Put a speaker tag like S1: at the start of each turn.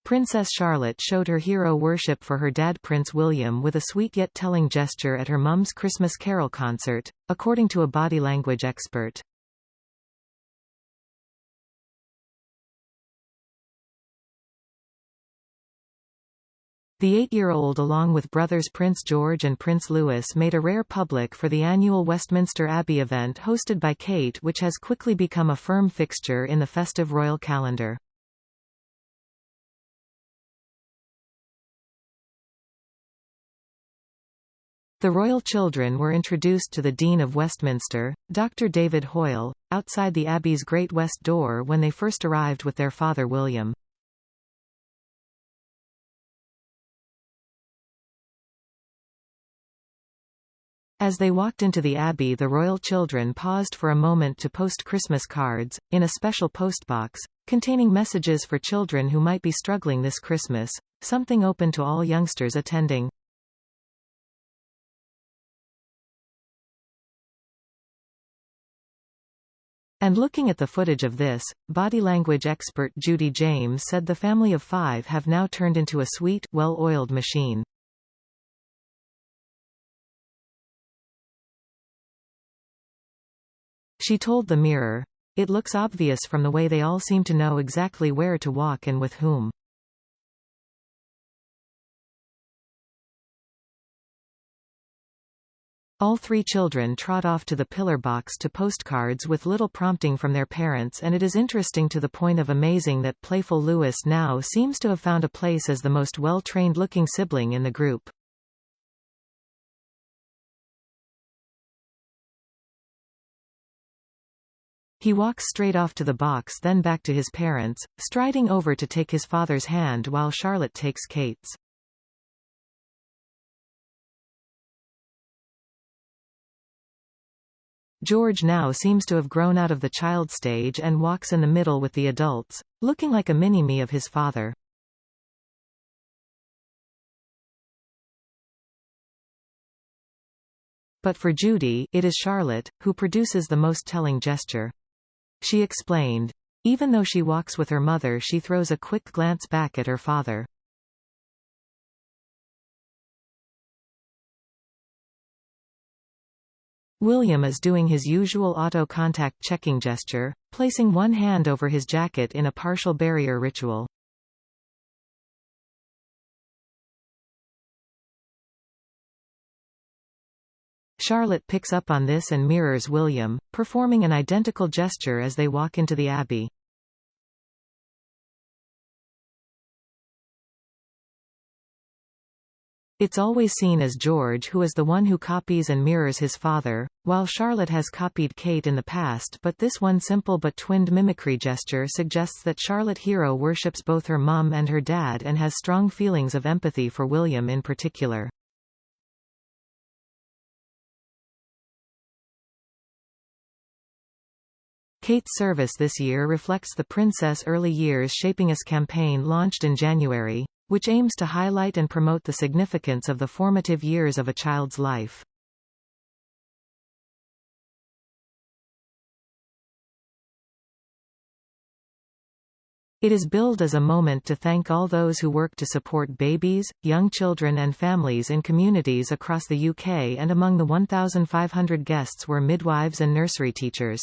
S1: Princess Charlotte showed her hero worship for her dad Prince William with a sweet yet telling gesture at her mum's Christmas Carol concert, according to a body language expert. The 8-year-old along with brothers Prince George and Prince Louis made a rare public for the annual Westminster Abbey event hosted by Kate, which has quickly become a firm fixture in the festive royal calendar. The royal children were introduced to the Dean of Westminster, Dr. David Hoyle, outside the Abbey's Great West Door when they first arrived with their father William. As they walked into the Abbey, the royal children paused for a moment to post Christmas cards, in a special postbox, containing messages for children who might be struggling this Christmas, something open to all youngsters attending. And looking at the footage of this, body language expert Judy James said the family of 5 have now turned into a sweet, well-oiled machine. She told the Mirror, "It looks obvious from the way they all seem to know exactly where to walk and with whom." All 3 children trot off to the pillar box to postcards with little prompting from their parents, and it is interesting to the point of amazing that playful Louis now seems to have found a place as the most well-trained looking sibling in the group. He walks straight off to the box, then back to his parents, striding over to take his father's hand while Charlotte takes Kate's. George now seems to have grown out of the child stage and walks in the middle with the adults, looking like a mini-me of his father. But for Judy, it is Charlotte, who produces the most telling gesture. She explained, "Even though she walks with her mother, she throws a quick glance back at her father." William is doing his usual auto-contact checking gesture, placing one hand over his jacket in a partial barrier ritual. Charlotte picks up on this and mirrors William, performing an identical gesture as they walk into the Abbey. It's always seen as George who is the one who copies and mirrors his father, while Charlotte has copied Kate in the past, but this one simple but twinned mimicry gesture suggests that Charlotte hero worships both her mum and her dad and has strong feelings of empathy for William in particular. Kate's service this year reflects the Princess Early Years Shaping Us campaign launched in January, which aims to highlight and promote the significance of the formative years of a child's life. It is billed as a moment to thank all those who work to support babies, young children and families in communities across the UK, and among the 1,500 guests were midwives and nursery teachers.